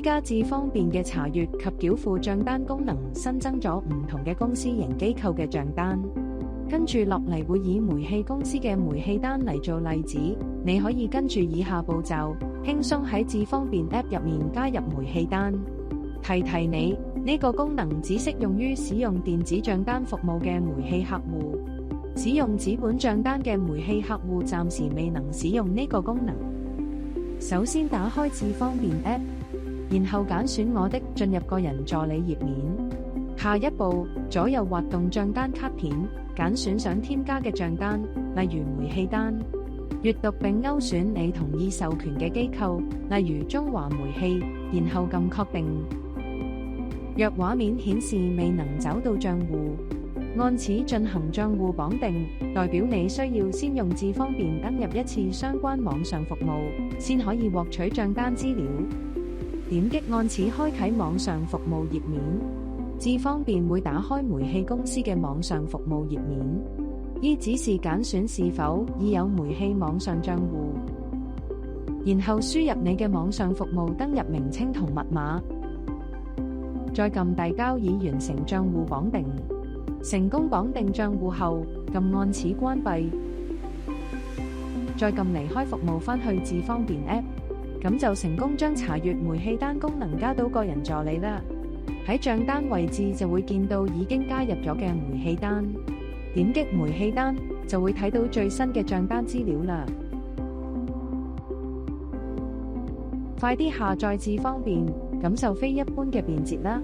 依家智方便嘅查閱及繳付帳單功能新增咗唔同嘅公司型機構嘅帳單。跟住落嚟會以煤氣公司嘅煤氣單嚟做例子，你可以跟住以下步驟，輕鬆喺智方便 App 入面加入煤氣單。提提你，呢個功能只適用於使用電子帳單服務嘅煤氣客戶，使用紙本帳單嘅煤氣客戶暫時未能使用呢個功能。首先打開智方便 App， 然後揀選我的進入個人助理頁面。下一步，左右滑動帳單卡片，揀選想添加嘅帳單，例如煤氣單，閱讀並勾選你同意授權嘅機構，例如中華煤氣，然後撳確定。若畫面顯示未能找到帳戶，按此進行帳戶綁定，代表你需要先用智方便登入一次相關網上服務，先可以獲取帳單資料。點擊按此開啟網上服務頁面，智方便會打開煤氣公司嘅網上服務頁面，依指示揀選是否已有煤氣網上帳戶，然後輸入你嘅網上服務登入名稱同密碼，再撳遞交以完成帳戶綁定。成功綁定帳戶後，撳按此關閉，再撳離開服務返去智方便 App， 咁就成功將查閱煤氣單功能加到個人助理啦。喺帳單位置就會見到已經加入咗嘅煤氣單，點擊煤氣單就會睇到最新嘅帳單資料啦。快啲下載智方便，感受非一般嘅便捷啦！